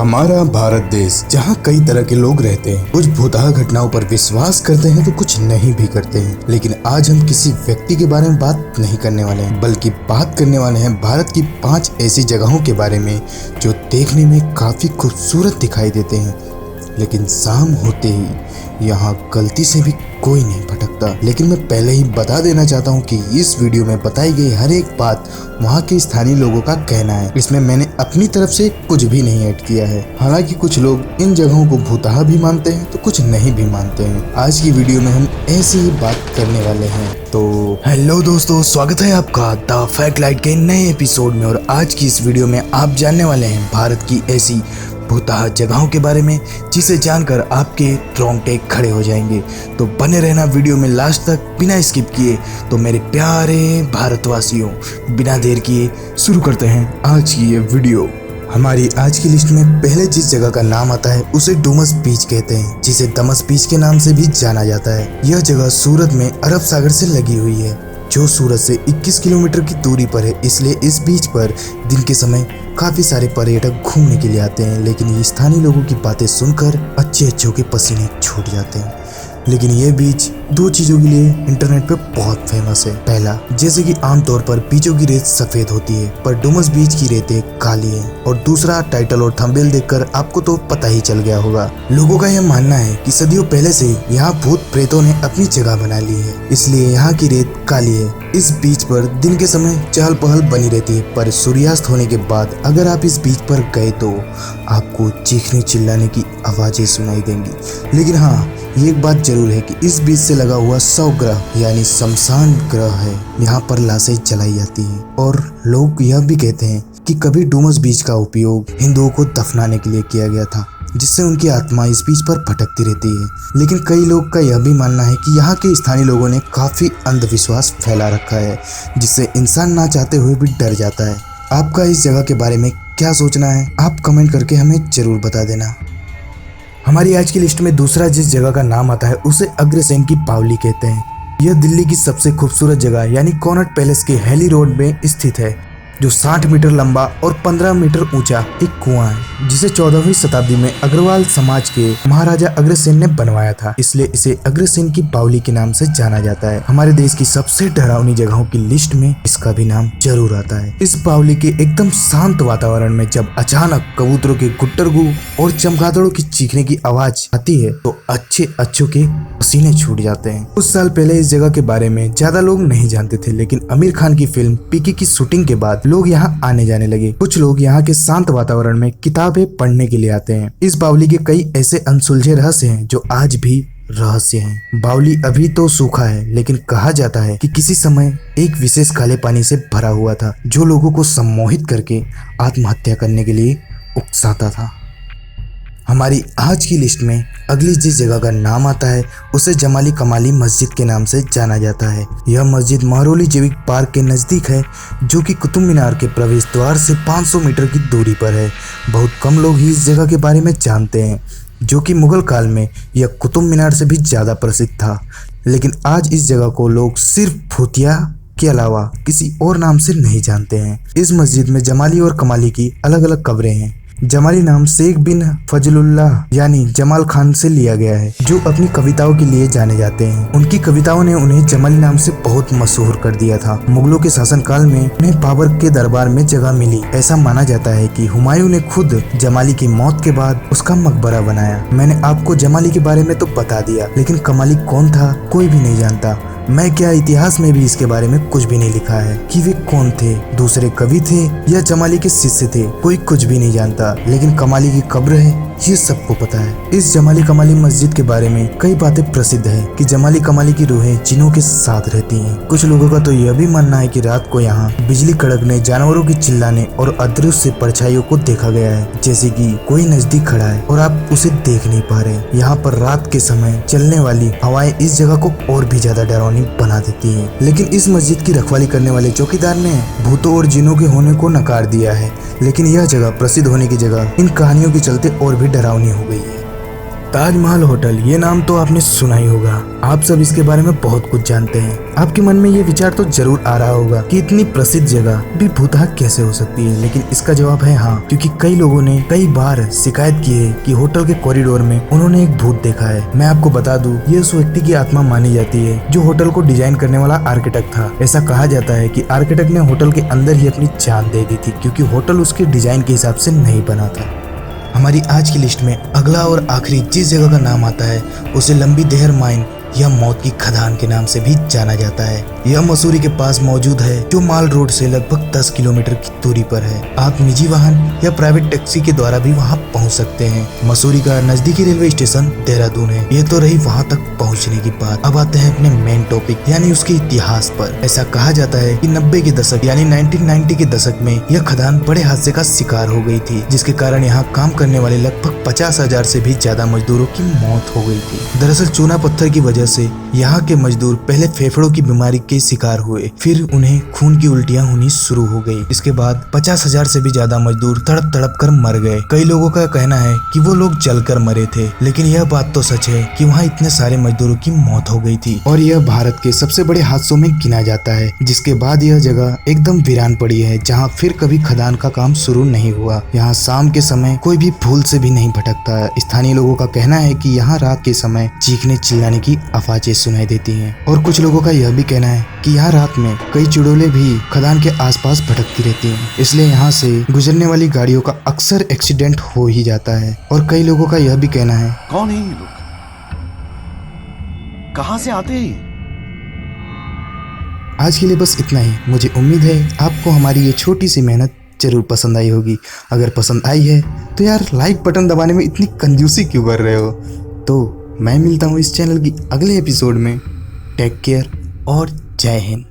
हमारा भारत देश जहाँ कई तरह के लोग रहते हैं, कुछ भूतहा घटनाओं पर विश्वास करते हैं तो कुछ नहीं भी करते हैं। लेकिन आज हम किसी व्यक्ति के बारे में बात नहीं करने वाले हैं, बल्कि बात करने वाले हैं भारत की 5 ऐसी जगहों के बारे में जो देखने में काफी खूबसूरत दिखाई देते हैं, लेकिन शाम होते ही यहाँ गलती से भी कोई नहीं भटकता। लेकिन मैं पहले ही बता देना चाहता हूँ कि इस वीडियो में बताई गई हर एक बात वहाँ के स्थानीय लोगों का कहना है। इसमें मैंने अपनी तरफ से कुछ भी नहीं ऐड किया है। हालांकि कुछ लोग इन जगहों को भूतहा भी मानते हैं तो कुछ नहीं भी मानते हैं। आज की वीडियो में हम ऐसी ही बात करने वाले हैं। तो हेलो दोस्तों, स्वागत है आपका द फैक्ट लाइट के नए एपिसोड में। और आज की इस वीडियो में आप जानने वाले हैं भारत की ऐसी भूतहा जगहों के बारे में जिसे जानकर आपके रोंगटे खड़े हो जाएंगे। तो बने रहना वीडियो में लास्ट तक बिना स्किप किए। तो मेरे प्यारे भारतवासियों, बिना देर किए शुरू करते हैं आज की ये वीडियो। हमारी आज की लिस्ट में पहले जिस जगह का नाम आता है उसे डुमस बीच कहते हैं, जिसे दमस बीच के नाम से भी जाना जाता है। यह जगह सूरत में अरब सागर से लगी हुई है, जो सूरत से 21 किलोमीटर की दूरी पर है। इसलिए इस बीच पर दिन के समय काफी सारे पर्यटक घूमने के लिए आते हैं। लेकिन ये स्थानीय लोगों की बातें सुनकर अच्छे के पसीने छूट जाते हैं। लेकिन ये बीच 2 चीजों के लिए इंटरनेट पे बहुत फेमस है। पहला, जैसे कि आमतौर पर बीचों की रेत सफेद होती है, पर डुमस बीच की रेतें काली हैं। और दूसरा, टाइटल और थंबनेल देखकर आपको तो पता ही चल गया होगा। लोगों का यह मानना है कि सदियों पहले से यहाँ भूत प्रेतों ने अपनी जगह बना ली है, इसलिए यहाँ की रेत काली है। इस बीच पर दिन के समय चहल पहल बनी रहती है, पर सूर्यास्त होने के बाद अगर आप इस बीच पर गए तो आपको चीखने चिल्लाने की आवाजें सुनाई देंगी। लेकिन हाँ, ये एक बात जरूर है कि इस बीच से लगा हुआ शवग्रह यानी शमशान ग्रह है। यहाँ पर लाशें जलाई जाती हैं और लोग यह भी कहते हैं कि कभी डुमस बीच का उपयोग हिंदुओं को दफनाने के लिए किया गया था, जिससे उनकी आत्मा इस बीच पर भटकती रहती है। लेकिन कई लोग का यह भी मानना है कि यहाँ के स्थानीय लोगों ने काफी अंधविश्वास फैला रखा है, जिससे इंसान ना चाहते हुए भी डर जाता है। आपका इस जगह के बारे में क्या सोचना है, आप कमेंट करके हमें जरूर बता देना। हमारी आज की लिस्ट में दूसरा जिस जगह का नाम आता है उसे अग्रसेन की बावली कहते हैं। यह दिल्ली की सबसे खूबसूरत जगह यानी कॉनॉट पैलेस के हैली रोड में स्थित है, जो 60 मीटर लंबा और 15 मीटर ऊंचा एक कुआं है, जिसे 14वीं शताब्दी में अग्रवाल समाज के महाराजा अग्रसेन ने बनवाया था। इसलिए इसे अग्रसेन की बावली के नाम से जाना जाता है। हमारे देश की सबसे डरावनी जगहों की लिस्ट में इसका भी नाम जरूर आता है। इस बावली के एकदम शांत वातावरण में जब अचानक कबूतरों के गुट्टरगू और चमगादड़ों की चीखने की आवाज आती है तो अच्छों के पसीने छूट जाते हैं। कुछ साल पहले इस जगह के बारे में ज्यादा लोग नहीं जानते थे, लेकिन आमिर खान की फिल्म पीके की शूटिंग के बाद लोग यहाँ आने जाने लगे। कुछ लोग यहाँ के शांत वातावरण में किताबें पढ़ने के लिए आते हैं। इस बावली के कई ऐसे अनसुलझे रहस्य हैं जो आज भी रहस्य हैं। बावली अभी तो सूखा है, लेकिन कहा जाता है कि किसी समय एक विशेष काले पानी से भरा हुआ था, जो लोगों को सम्मोहित करके आत्महत्या करने के लिए उकसाता था। हमारी आज की लिस्ट में अगली जिस जगह का नाम आता है उसे जमाली कमाली मस्जिद के नाम से जाना जाता है। यह मस्जिद महरौली जैविक पार्क के नज़दीक है, जो कि कुतुब मीनार के प्रवेश द्वार से 500 मीटर की दूरी पर है। बहुत कम लोग ही इस जगह के बारे में जानते हैं, जो कि मुगल काल में यह कुतुब मीनार से भी ज़्यादा प्रसिद्ध था। लेकिन आज इस जगह को लोग सिर्फ भूतिया के अलावा किसी और नाम से नहीं जानते हैं। इस मस्जिद में जमाली और कमाली की अलग अलग कब्रें हैं। जमाली नाम शेख बिन फजलुल्लाह यानी जमाल खान से लिया गया है, जो अपनी कविताओं के लिए जाने जाते हैं। उनकी कविताओं ने उन्हें जमाली नाम से बहुत मशहूर कर दिया था। मुगलों के शासनकाल में उन्हें बाबर के दरबार में जगह मिली। ऐसा माना जाता है कि हुमायूं ने खुद जमाली की मौत के बाद उसका मकबरा बनाया। मैंने आपको जमाली के बारे में तो बता दिया, लेकिन कमाली कौन था कोई भी नहीं जानता। मैं क्या, इतिहास में भी इसके बारे में कुछ भी नहीं लिखा है कि वे कौन थे, दूसरे कवि थे या जमाली के शिष्य थे, कोई कुछ भी नहीं जानता। लेकिन कमाली की कब्र है, ये सबको पता है। इस जमाली कमाली मस्जिद के बारे में कई बातें प्रसिद्ध है कि जमाली कमाली की रूहें जिनों के साथ रहती हैं। कुछ लोगों का तो यह भी मानना है कि रात को यहाँ बिजली कड़कने, जानवरों के चिल्लाने और अदृश्य परछाइयों को देखा गया है, जैसे कि कोई नजदीक खड़ा है और आप उसे देख नहीं पा रहे। यहाँ पर रात के समय चलने वाली हवाएं इस जगह को और भी ज्यादा डरावनी बना देती है। लेकिन इस मस्जिद की रखवाली करने वाले चौकीदार ने भूतों और जिनों के होने को नकार दिया है। लेकिन यह जगह प्रसिद्ध होने की जगह इन कहानियों के चलते और भी डरावनी हो गई है। ताजमहल होटल, ये नाम तो आपने सुना ही होगा। आप सब इसके बारे में बहुत कुछ जानते हैं। आपके मन में ये विचार तो जरूर आ रहा होगा कि इतनी प्रसिद्ध जगह भी भूतहा कैसे हो सकती है, लेकिन इसका जवाब है हाँ, क्योंकि कई लोगों ने कई बार शिकायत की है कि होटल के कॉरिडोर में उन्होंने एक भूत देखा है। मैं आपको बता दूं, ये उस व्यक्ति की आत्मा मानी जाती है जो होटल को डिजाइन करने वाला आर्किटेक्ट था। ऐसा कहा जाता है कि आर्किटेक्ट ने होटल के अंदर ही अपनी जान दे दी थी, क्योंकि होटल उसके डिजाइन के हिसाब से नहीं बना था। हमारी आज की लिस्ट में अगला और आखिरी जिस जगह का नाम आता है उसे लंबी देहर माइन या मौत की खदान के नाम से भी जाना जाता है। यह मसूरी के पास मौजूद है, जो माल रोड से लगभग 10 किलोमीटर की दूरी पर है। आप निजी वाहन या प्राइवेट टैक्सी के द्वारा भी वहां पहुंच सकते हैं। मसूरी का नजदीकी रेलवे स्टेशन देहरादून है। ये तो रही वहां तक पहुंचने की बात। अब आते हैं अपने मेन टॉपिक यानी उसके इतिहास पर। ऐसा कहा जाता है कि 90 के दशक यानी 1990 के दशक में यह खदान बड़े हादसे का शिकार हो गई थी, जिसके कारण यहाँ काम करने वाले लगभग 50,000 से भी ज्यादा मजदूरों की मौत हो गई थी। दरअसल चूना पत्थर की वजह से यहाँ के मजदूर पहले फेफड़ों की बीमारी के शिकार हुए, फिर उन्हें खून की उल्टियां होनी शुरू हो गई। इसके बाद 50,000 से भी ज्यादा मजदूर तड़प तड़प कर मर गए। कई लोगों का कहना है कि वो लोग जलकर मरे थे, लेकिन यह बात तो सच है कि वहाँ इतने सारे मजदूरों की मौत हो गई थी और यह भारत के सबसे बड़े हादसों में गिना जाता है। जिसके बाद यह जगह एकदम वीरान पड़ी है, जहाँ फिर कभी खदान का काम शुरू नहीं हुआ। यहाँ शाम के समय कोई भी भूल से भी नहीं भटकता। स्थानीय लोगों का कहना है कि यहाँ रात के समय चीखने चिल्लाने की आवाजें सुनाई देती हैं और कुछ लोगों का यह भी कहना है कि यहाँ रात में कई चुड़ैलें भी खदान के आसपास भटकती रहती हैं। इसलिए यहाँ से गुजरने वाली गाड़ियों का अक्सर एक्सीडेंट हो ही जाता है। और कई लोगों का यह भी कहना है, कौन है ये लोग, कहाँ से आते हैं? आज के लिए बस इतना ही। मुझे उम्मीद है आपको हमारी ये छोटी सी मेहनत जरूर पसंद आई होगी। अगर पसंद आई है तो यार लाइक बटन दबाने में इतनी कंजूसी क्यों कर रहे हो। तो मैं मिलता हूँ इस चैनल की अगले एपिसोड में। टेक केयर और जय हिंद।